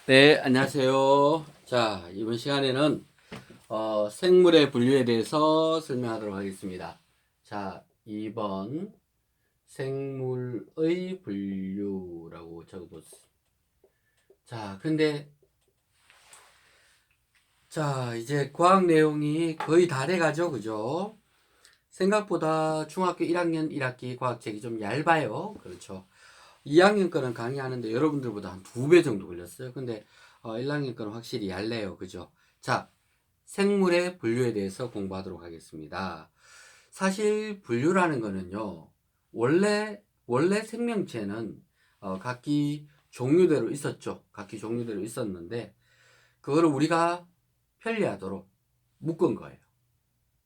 네, 안녕하세요. 자, 이번 시간에는 생물의 분류에 대해서 설명하도록 하겠습니다. 자, 2번 생물의 분류라고 적어뒀습니다. 자, 근데 자, 이제 과학 내용이 거의 다 돼가죠, 그죠? 생각보다 중학교 1학년 1학기 과학책이 좀 얇아요. 그렇죠. 2학년 거는 강의하는데 여러분들보다 한 2배 정도 걸렸어요. 근데 1학년 거는 확실히 얇네요. 그죠? 자, 생물의 분류에 대해서 공부하도록 하겠습니다. 사실 분류라는 거는요, 원래 생명체는 각기 종류대로 있었죠. 각기 종류대로 있었는데, 그거를 우리가 편리하도록 묶은 거예요.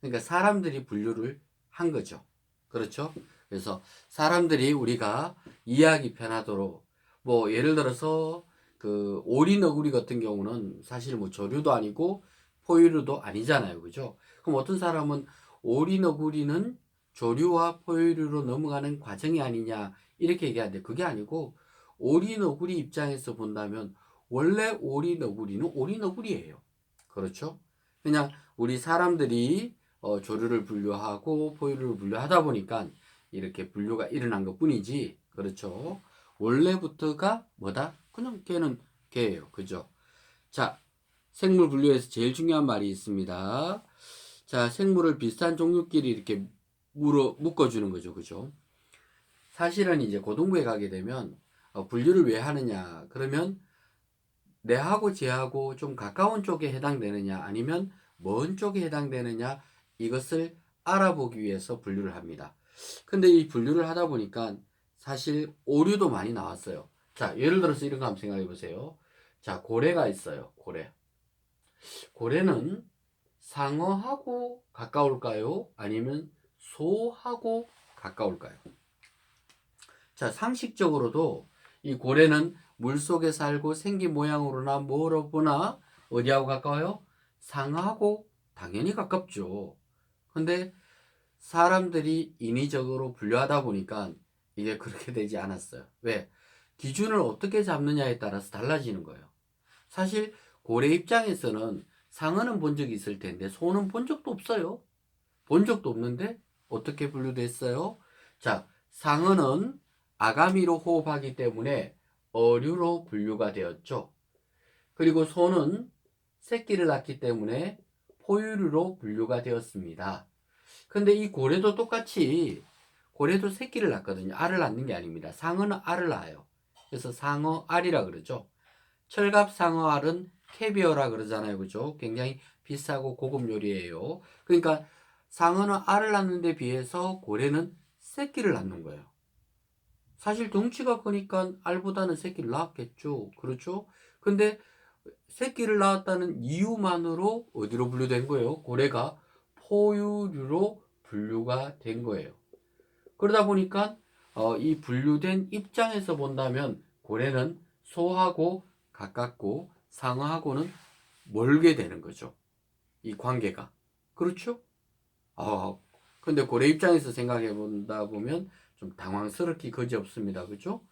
그러니까 사람들이 분류를 한 거죠. 그렇죠? 그래서 사람들이 우리가 이해하기 편하도록 뭐 예를 들어서 그 오리 너구리 같은 경우는 사실 뭐 조류도 아니고 포유류도 아니잖아요. 그죠? 그럼 어떤 사람은 오리 너구리는 조류와 포유류로 넘어가는 과정이 아니냐 이렇게 얘기하는데 그게 아니고 오리 너구리 입장에서 본다면 원래 오리 너구리는 오리 너구리예요. 그렇죠? 그냥 우리 사람들이 조류를 분류하고 포유류를 분류하다 보니까 이렇게 분류가 일어난 것 뿐이지. 그렇죠. 원래부터가 뭐다? 그냥 걔는 걔예요. 그죠? 자, 생물 분류에서 제일 중요한 말이 있습니다. 자, 생물을 비슷한 종류끼리 이렇게 묶어주는 거죠. 그죠? 사실은 이제 고등부에 가게 되면 분류를 왜 하느냐? 그러면 내하고 쟤하고 좀 가까운 쪽에 해당되느냐 아니면 먼 쪽에 해당되느냐 이것을 알아보기 위해서 분류를 합니다. 근데 이 분류를 하다 보니까 사실 오류도 많이 나왔어요. 자, 예를 들어서 이런 거 한번 생각해 보세요. 자, 고래가 있어요. 고래. 고래는 상어하고 가까울까요? 아니면 소하고 가까울까요? 자, 상식적으로도 이 고래는 물속에 살고 생긴 모양으로나 뭐로 보나 어디하고 가까워요? 상어하고 당연히 가깝죠. 근데 사람들이 인위적으로 분류하다 보니까 이게 그렇게 되지 않았어요. 왜? 기준을 어떻게 잡느냐에 따라서 달라지는 거예요. 사실 고래 입장에서는 상어는 본 적이 있을 텐데 소는 본 적도 없어요. 본 적도 없는데 어떻게 분류됐어요? 자, 상어는 아가미로 호흡하기 때문에 어류로 분류가 되었죠. 그리고 소는 새끼를 낳기 때문에 포유류로 분류가 되었습니다. 근데 이 고래도 똑같이 고래도 새끼를 낳거든요. 알을 낳는 게 아닙니다. 상어는 알을 낳아요. 그래서 상어 알이라 그러죠. 철갑 상어 알은 캐비어라 그러잖아요. 그죠? 굉장히 비싸고 고급 요리예요. 그러니까 상어는 알을 낳는 데 비해서 고래는 새끼를 낳는 거예요. 사실 덩치가 크니까 알보다는 새끼를 낳았겠죠. 그렇죠? 근데 새끼를 낳았다는 이유만으로 어디로 분류된 거예요? 고래가 포유류로 분류가 된 거예요. 그러다 보니까 이 분류된 입장에서 본다면 고래는 소하고 가깝고 상어하고는 멀게 되는 거죠. 이 관계가. 그렇죠? 아, 근데 고래 입장에서 생각해 본다 보면 좀 당황스럽기 그지없습니다. 그죠?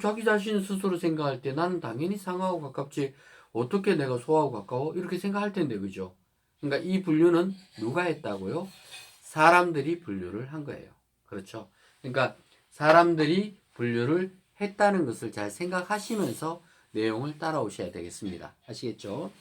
자기 자신 스스로 생각할 때 나는 당연히 상하고 가깝지 어떻게 내가 소하고 가까워? 이렇게 생각할 텐데 그죠? 그러니까 이 분류는 누가 했다고요? 사람들이 분류를 한 거예요. 그렇죠? 그러니까 사람들이 분류를 했다는 것을 잘 생각하시면서 내용을 따라오셔야 되겠습니다. 아시겠죠?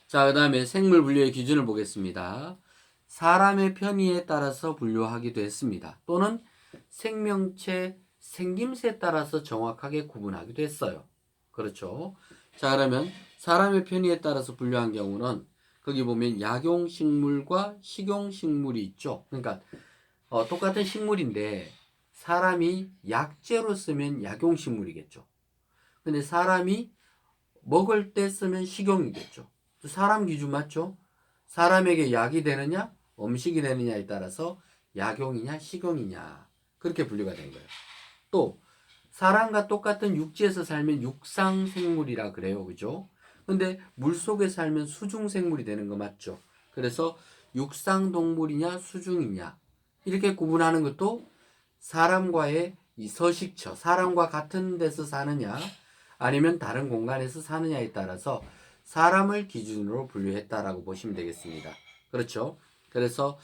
자, 그 다음에 생물 분류의 기준을 보겠습니다. 사람의 편의에 따라서 분류하기도 했습니다. 또는 생명체 생김새에 따라서 정확하게 구분하기도 했어요. 그렇죠. 자, 그러면 사람의 편의에 따라서 분류한 경우는 거기 보면 약용식물과 식용식물이 있죠. 그러니까 똑같은 식물인데 사람이 약재로 쓰면 약용식물이겠죠. 근데 사람이 먹을 때 쓰면 식용이겠죠. 사람 기준 맞죠? 사람에게 약이 되느냐, 음식이 되느냐에 따라서 약용이냐, 식용이냐. 그렇게 분류가 된 거예요. 또, 사람과 똑같은 육지에서 살면 육상생물이라 그래요. 그죠? 근데 물속에 살면 수중생물이 되는 거 맞죠? 그래서 육상동물이냐, 수중이냐. 이렇게 구분하는 것도 사람과의 이 서식처, 사람과 같은 데서 사느냐, 아니면 다른 공간에서 사느냐에 따라서 사람을 기준으로 분류했다라고 보시면 되겠습니다. 그렇죠? 그래서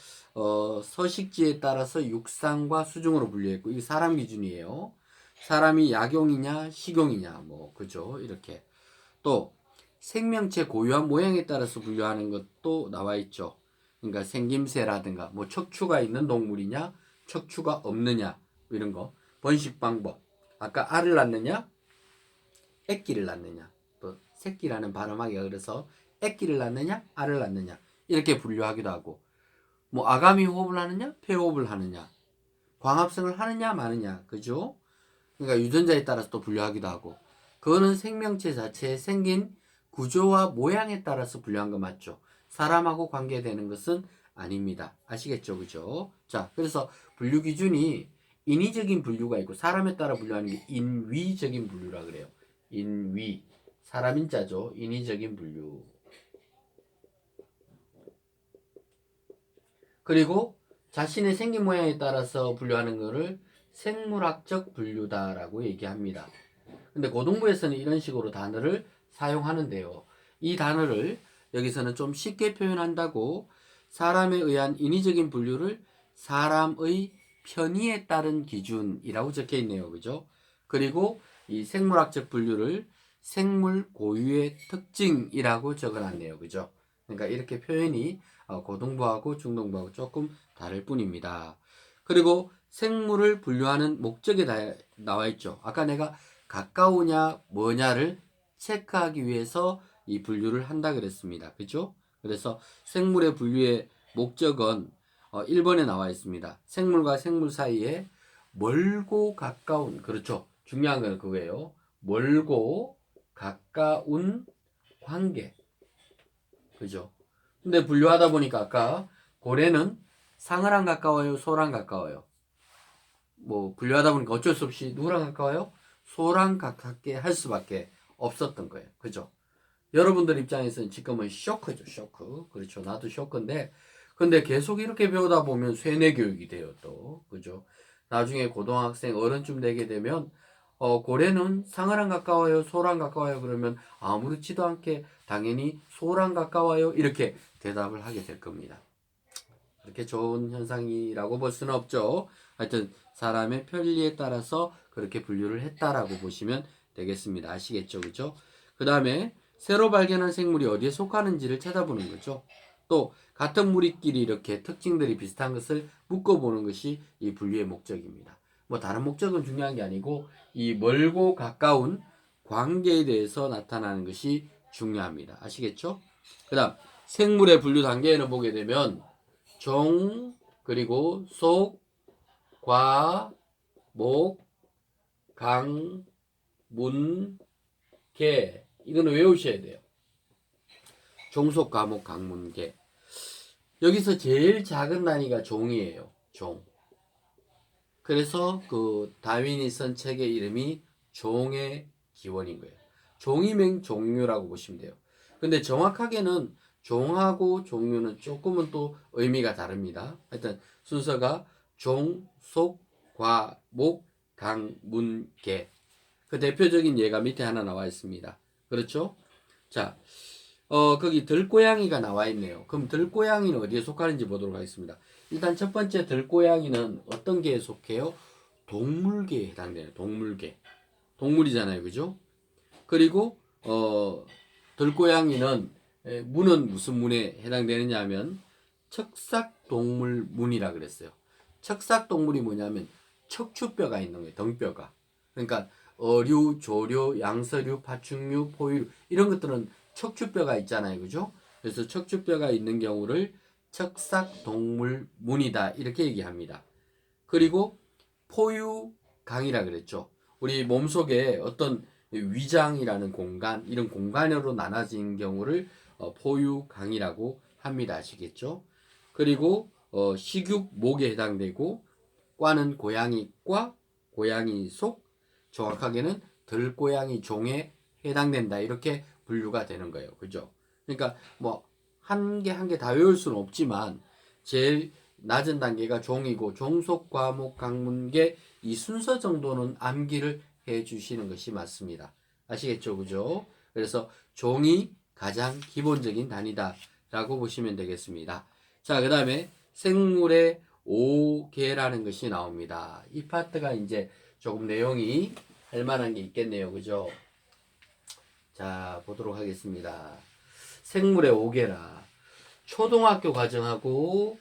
서식지에 따라서 육상과 수중으로 분류했고 이게 사람 기준이에요. 사람이 약용이냐 식용이냐 뭐 그죠? 이렇게 또 생명체 고유한 모양에 따라서 분류하는 것도 나와 있죠. 그러니까 생김새라든가 뭐 척추가 있는 동물이냐 척추가 없느냐 뭐 이런 거 번식 방법 아까 알을 낳느냐 애끼를 낳느냐 또 새끼라는 발음하기가 그래서 애끼를 낳느냐 알을 낳느냐 이렇게 분류하기도 하고 뭐 아가미 호흡을 하느냐 폐호흡을 하느냐 광합성을 하느냐 마느냐 그죠? 그러니까 유전자에 따라서 또 분류하기도 하고 그거는 생명체 자체의 생긴 구조와 모양에 따라서 분류한 거 맞죠? 사람하고 관계되는 것은 아닙니다. 아시겠죠? 그죠? 자, 그래서 분류 기준이 인위적인 분류가 있고 사람에 따라 분류하는 게 인위적인 분류라 그래요. 인위. 사람 인자죠. 인위적인 분류. 그리고 자신의 생긴 모양에 따라서 분류하는 것을 생물학적 분류다라고 얘기합니다. 근데 고등부에서는 이런 식으로 단어를 사용하는데요. 이 단어를 여기서는 좀 쉽게 표현한다고 사람에 의한 인위적인 분류를 사람의 편의에 따른 기준이라고 적혀 있네요. 그죠? 그리고 이 생물학적 분류를 생물 고유의 특징이라고 적어놨네요. 그죠? 그러니까 이렇게 표현이 고등부하고 중등부하고 조금 다를 뿐입니다. 그리고 생물을 분류하는 목적에 나와 있죠. 아까 내가 가까우냐 뭐냐를 체크하기 위해서 이 분류를 한다 그랬습니다. 그죠? 그래서 생물의 분류의 목적은 1번에 나와 있습니다. 생물과 생물 사이에 멀고 가까운 그렇죠. 중요한 건 그거예요. 멀고 가까운 관계. 그죠? 근데 분류하다 보니까 아까 고래는 상어랑 가까워요, 소랑 가까워요. 뭐 분류하다 보니까 어쩔 수 없이 누구랑 가까워요? 소랑 가깝게 할 수밖에 없었던 거예요. 그죠? 여러분들 입장에서는 지금은 쇼크죠, 쇼크. 그렇죠. 나도 쇼크인데, 근데 계속 이렇게 배우다 보면 쇠뇌 교육이 돼요, 또. 그죠? 나중에 고등학생 어른쯤 되게 되면, 고래는 상어랑 가까워요, 소랑 가까워요. 그러면 아무렇지도 않게 당연히 소랑 가까워요. 이렇게 대답을 하게 될 겁니다. 그렇게 좋은 현상이라고 볼 수는 없죠. 하여튼 사람의 편리에 따라서 그렇게 분류를 했다라고 보시면 되겠습니다. 아시겠죠? 그죠? 그 다음에 새로 발견한 생물이 어디에 속하는지를 찾아보는 거죠. 또 같은 무리끼리 이렇게 특징들이 비슷한 것을 묶어보는 것이 이 분류의 목적입니다. 뭐 다른 목적은 중요한 게 아니고 이 멀고 가까운 관계에 대해서 나타나는 것이 중요합니다. 아시겠죠? 그 다음 생물의 분류 단계에는 보게 되면 종, 그리고 속, 과, 목, 강, 문, 개. 이거는 외우셔야 돼요. 종속, 과목, 강문, 개. 여기서 제일 작은 단위가 종이에요. 종. 그래서 그 다윈이 쓴 책의 이름이 종의 기원인 거예요. 종이명 종류라고 보시면 돼요. 근데 정확하게는 종하고 종류는 조금은 또 의미가 다릅니다. 하여튼 순서가 종, 속, 과, 목, 강, 문, 개. 그 대표적인 예가 밑에 하나 나와 있습니다. 그렇죠? 자, 거기 들고양이가 나와 있네요. 그럼 들고양이는 어디에 속하는지 보도록 하겠습니다. 일단 첫 번째 들고양이는 어떤 개에 속해요? 동물계에 해당돼요. 동물계. 동물이잖아요. 그죠? 그리고 들고양이는 문은 무슨 문에 해당되느냐 하면 척삭동물문이라 그랬어요. 척삭동물이 뭐냐면 척추뼈가 있는 거예요. 등뼈가. 그러니까 어류, 조류, 양서류, 파충류, 포유류 이런 것들은 척추뼈가 있잖아요. 그죠? 그래서 척추뼈가 있는 경우를 척삭동물문이다 이렇게 얘기합니다. 그리고 포유강이라 그랬죠. 우리 몸속에 어떤 위장이라는 공간, 이런 공간으로 나눠진 경우를 포유강이라고 합니다. 아시겠죠? 그리고 식육목에 해당되고 과는 고양이과, 고양이 속, 정확하게는 들고양이 종에 해당된다. 이렇게 분류가 되는 거예요. 그죠? 그러니까 뭐 한 개 한 개 다 외울 수는 없지만 제일 낮은 단계가 종이고 종속, 과목, 강문계 이 순서 정도는 암기를 해 주시는 것이 맞습니다. 아시겠죠? 그죠? 그래서 종이 가장 기본적인 단위다 라고 보시면 되겠습니다. 자, 그 다음에 생물의 5개라는 것이 나옵니다. 이 파트가 이제 조금 내용이 할 만한 게 있겠네요. 그죠? 자, 보도록 하겠습니다. 생물의 5개라. 초등학교 과정하고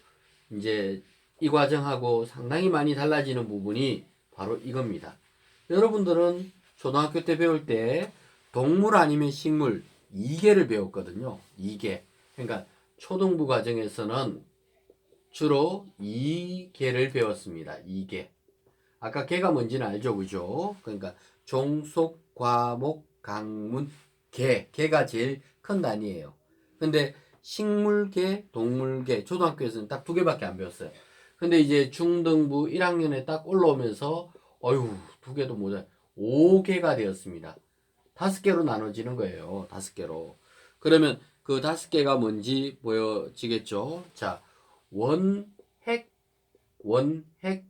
이제 이 과정하고 상당히 많이 달라지는 부분이 바로 이겁니다. 여러분들은 초등학교 때 배울 때 동물 아니면 식물 2개를 배웠거든요. 2개. 그러니까 초등부 과정에서는 주로 2개를 배웠습니다. 2개. 아까 개가 뭔지는 알죠, 그죠? 그러니까 종속, 과목, 강문, 개. 개가 제일 큰 단위예요. 근데 식물계, 동물계, 초등학교에서는 딱 2개밖에 안 배웠어요. 근데 이제 중등부 1학년에 딱 올라오면서 어휴, 2개도 모자 5개가 되었습니다. 5개로 나눠지는 거예요. 5개로. 그러면 그 5개가 뭔지 보여지겠죠? 자, 원핵, 원핵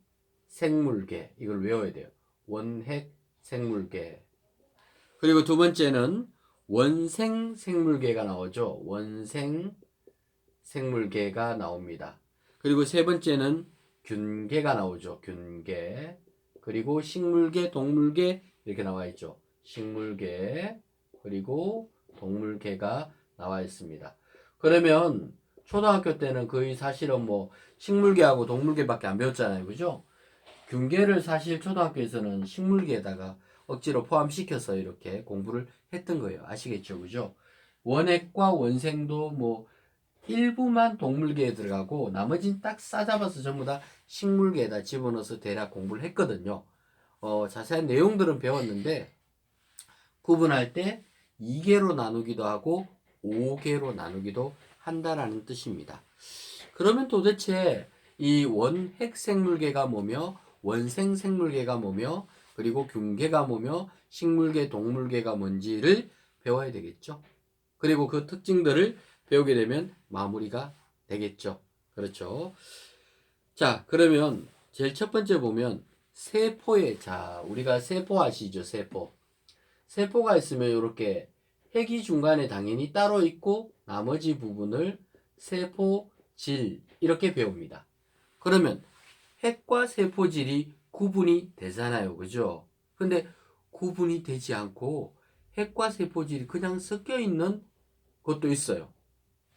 생물계. 이걸 외워야 돼요. 원핵 생물계. 그리고 두 번째는 원생 생물계가 나오죠. 원생 생물계가 나옵니다. 그리고 세 번째는 균계가 나오죠. 균계. 그리고 식물계, 동물계 이렇게 나와 있죠. 식물계 그리고 동물계가 나와 있습니다. 그러면 초등학교 때는 거의 사실은 뭐 식물계하고 동물계밖에 안 배웠잖아요. 그죠? 균계를 사실 초등학교에서는 식물계에다가 억지로 포함시켜서 이렇게 공부를 했던 거예요. 아시겠죠? 그죠? 원핵과 원생도 뭐 일부만 동물계에 들어가고 나머지는 딱 싸잡아서 전부 다 식물계에다 집어넣어서 대략 공부를 했거든요. 자세한 내용들은 배웠는데 구분할 때 2개로 나누기도 하고 5개로 나누기도 한다라는 뜻입니다. 그러면 도대체 이 원핵 생물계가 뭐며 원생 생물계가 뭐며 그리고 균계가 뭐며 식물계 동물계가 뭔지를 배워야 되겠죠. 그리고 그 특징들을 배우게 되면 마무리가 되겠죠. 그렇죠. 자, 그러면 제일 첫 번째 보면 세포에 자, 우리가 세포 아시죠? 세포. 세포가 있으면 이렇게 핵이 중간에 당연히 따로 있고 나머지 부분을 세포질 이렇게 배웁니다. 그러면 핵과 세포질이 구분이 되잖아요. 그죠? 근데 구분이 되지 않고 핵과 세포질이 그냥 섞여 있는 것도 있어요.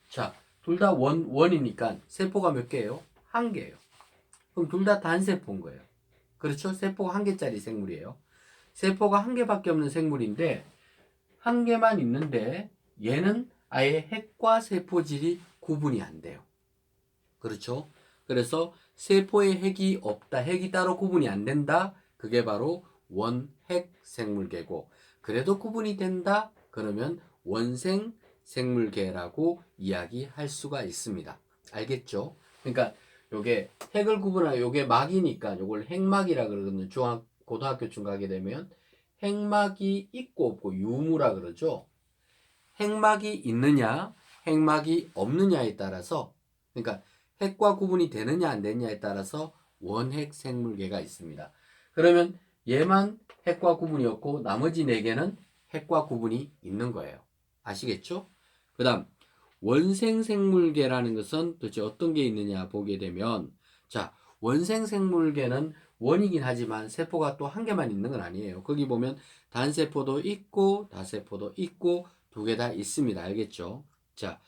자, 둘 다 원이니까 세포가 몇 개예요? 한 개예요. 그럼 둘 다 단세포인 거예요. 그렇죠? 세포가 한 개짜리 생물이에요. 세포가 한 개밖에 없는 생물인데 한 개만 있는데 얘는 아예 핵과 세포질이 구분이 안 돼요. 그렇죠? 그래서 세포에 핵이 없다, 핵이 따로 구분이 안 된다. 그게 바로 원핵 생물계고 그래도 구분이 된다. 그러면 원생 생물계라고 이야기할 수가 있습니다. 알겠죠? 그러니까 요게 핵을 구분하고 요게 막이니까 요걸 핵막이라 그러거든요. 고등학교쯤 가게 되면 핵막이 있고 없고 유무라 그러죠. 핵막이 있느냐, 핵막이 없느냐에 따라서 그러니까 핵과 구분이 되느냐 안 되느냐에 따라서 원핵 생물계가 있습니다. 그러면 얘만 핵과 구분이 없고 나머지 4개는 핵과 구분이 있는 거예요. 아시겠죠? 그 다음 원생 생물계라는 것은 도대체 어떤 게 있느냐 보게 되면 자, 원생 생물계는 원이긴 하지만 세포가 또 한 개만 있는 건 아니에요. 거기 보면 단세포도 있고 다세포도 있고 2개 다 있습니다. 알겠죠? 자,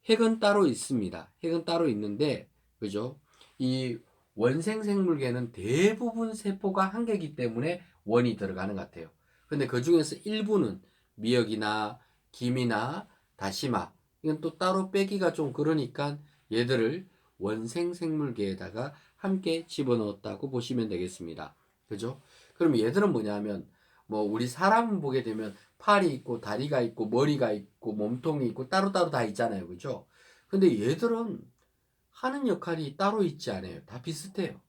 핵은 따로 있습니다. 핵은 따로 있는데 그죠? 이 원생 생물계는 대부분 세포가 한 개이기 때문에 원이 들어가는 것 같아요. 근데 그 중에서 일부는 미역이나 김이나 다시마 이건 또 따로 빼기가 좀 그러니까 얘들을 원생 생물계에다가 함께 집어넣었다고 보시면 되겠습니다. 그죠? 그럼 얘들은 뭐냐면 뭐 우리 사람 보게 되면 팔이 있고 다리가 있고 머리가 있고 몸통이 있고 따로따로 다 있잖아요. 그죠? 근데 얘들은 하는 역할이 따로 있지 않아요. 다 비슷해요.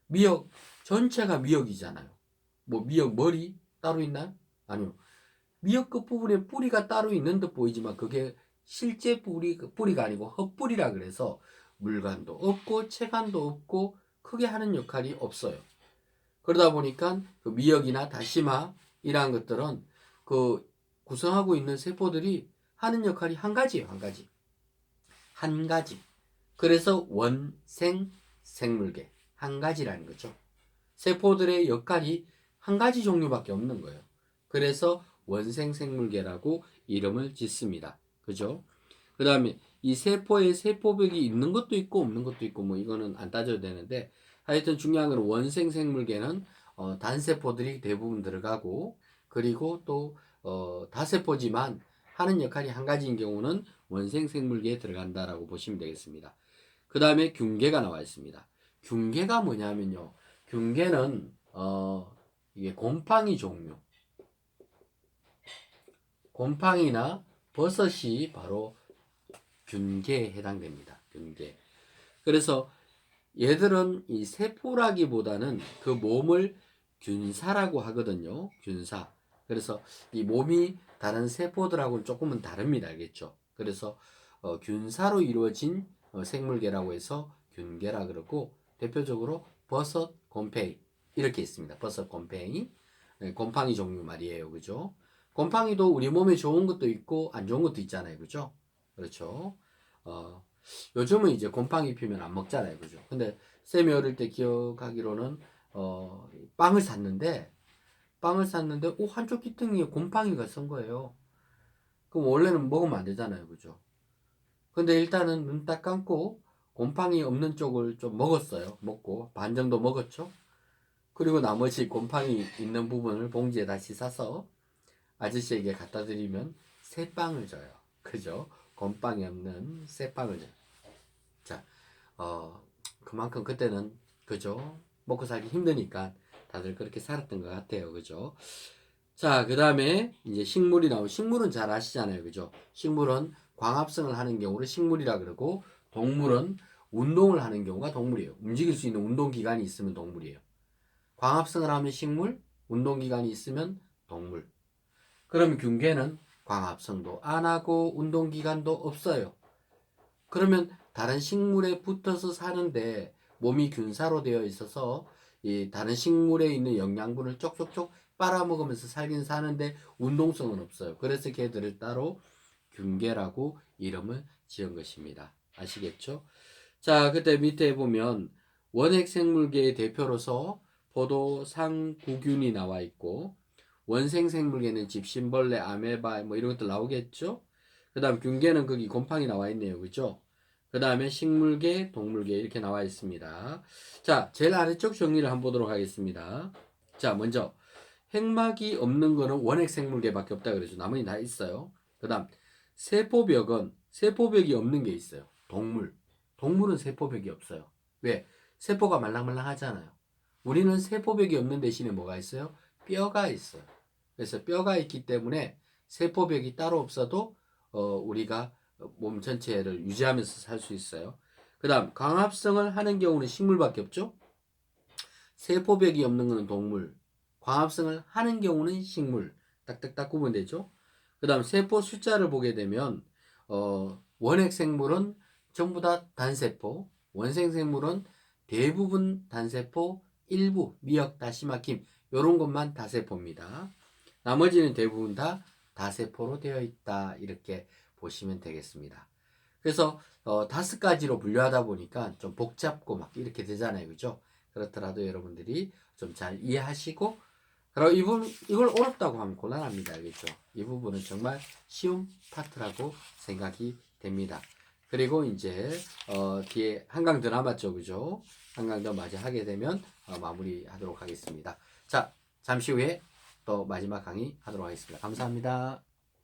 미역 전체가 미역이잖아요. 뭐 미역 머리 따로 있나요? 아니요. 미역 끝부분에 뿌리가 따로 있는 듯 보이지만 그게 실제 뿌리가 아니고 헛뿌리라 그래서 물간도 없고 체간도 없고 크게 하는 역할이 없어요. 그러다 보니까 그 미역이나 다시마 이러한 것들은 그 구성하고 있는 세포들이 하는 역할이 한 가지예요. 한 가지. 한 가지. 그래서 원생 생물계. 한 가지라는 거죠. 세포들의 역할이 한 가지 종류밖에 없는 거예요. 그래서 원생 생물계라고 이름을 짓습니다. 그죠? 그 다음에 이 세포에 세포벽이 있는 것도 있고 없는 것도 있고 뭐 이거는 안 따져도 되는데 하여튼 중요한 건 원생 생물계는 단세포들이 대부분 들어가고 그리고 또 다세포지만 하는 역할이 한 가지인 경우는 원생 생물계에 들어간다라고 보시면 되겠습니다. 그 다음에 균계가 나와 있습니다. 균계가 뭐냐면요. 균계는 이게 곰팡이 종류, 곰팡이나 버섯이 바로 균계에 해당됩니다. 균계. 그래서 얘들은 이 세포라기보다는 그 몸을 균사라고 하거든요. 균사. 그래서 이 몸이 다른 세포들하고는 조금은 다릅니다. 알겠죠? 그래서 균사로 이루어진 생물계라고 해서 균계라 그러고 대표적으로 버섯, 곰팡이 이렇게 있습니다. 버섯, 곰팡이, 곰팡이 종류 말이에요. 그죠? 곰팡이도 우리 몸에 좋은 것도 있고 안 좋은 것도 있잖아요. 그죠? 그렇죠? 어, 요즘은 이제 곰팡이 피면 안 먹잖아요. 그죠? 근데 쌤이 어릴 때 기억하기로는 빵을 샀는데 한쪽 귀퉁이에 곰팡이가 쓴 거예요. 그럼 원래는 먹으면 안 되잖아요. 그죠? 근데 일단은 눈 딱 감고 곰팡이 없는 쪽을 좀 먹었어요. 먹고 반 정도 먹었죠. 그리고 나머지 곰팡이 있는 부분을 봉지에 다시 싸서 아저씨에게 갖다 드리면 새 빵을 줘요. 그죠? 곰팡이 없는 새 빵을 줘요. 자, 그만큼 그때는 그죠? 먹고 살기 힘드니까 다들 그렇게 살았던 것 같아요. 그죠? 자, 그 다음에 이제 식물이 나오고, 식물은 잘 아시잖아요. 그죠? 식물은 광합성을 하는 경우를 식물이라 그러고, 동물은 운동을 하는 경우가 동물이에요. 움직일 수 있는 운동기관이 있으면 동물이에요. 광합성을 하면 식물, 운동기관이 있으면 동물. 그러면 균계는 광합성도 안 하고 운동기관도 없어요. 그러면 다른 식물에 붙어서 사는데 몸이 균사로 되어 있어서 이 다른 식물에 있는 영양분을 쪽쪽쪽 빨아먹으면서 살긴 사는데 운동성은 없어요. 그래서 걔들을 따로 균계라고 이름을 지은 것입니다. 아시겠죠? 자, 그때 밑에 보면 원핵생물계의 대표로서 포도, 상구균이 나와 있고 원생생물계는 집신벌레, 아메바 뭐 이런 것들 나오겠죠? 그 다음 균계는 거기 곰팡이 나와 있네요. 그죠? 그 다음에 식물계, 동물계 이렇게 나와 있습니다. 자, 제일 아래쪽 정리를 한번 보도록 하겠습니다. 자, 먼저 핵막이 없는 거는 원핵생물계밖에 없다 그러죠. 나머지 다 있어요. 그 다음 세포벽은 세포벽이 없는 게 있어요. 동물. 동물은 세포벽이 없어요. 왜? 세포가 말랑말랑 하잖아요. 우리는 세포벽이 없는 대신에 뭐가 있어요? 뼈가 있어요. 그래서 뼈가 있기 때문에 세포벽이 따로 없어도 우리가 몸 전체를 유지하면서 살 수 있어요. 그 다음 광합성을 하는 경우는 식물밖에 없죠. 세포벽이 없는 것은 동물, 광합성을 하는 경우는 식물. 딱딱딱 구분되죠. 그 다음 세포 숫자를 보게 되면 원핵생물은 전부 다 단세포, 원생생물은 대부분 단세포, 일부 미역, 다시마, 김 이런 것만 다세포입니다. 나머지는 대부분 다 다세포로 되어 있다 이렇게 보시면 되겠습니다. 그래서 5가지로 분류하다 보니까 좀 복잡고 막 이렇게 되잖아요. 그죠? 그렇더라도 여러분들이 좀 잘 이해하시고 그리고 이걸 어렵다고 하면 곤란합니다. 알겠죠? 이 부분은 정말 쉬운 파트라고 생각이 됩니다. 그리고 이제 뒤에 한강 더 남았죠. 그죠? 한강 더 마저 하게 되면 마무리하도록 하겠습니다. 자, 잠시 후에 또 마지막 강의 하도록 하겠습니다. 감사합니다.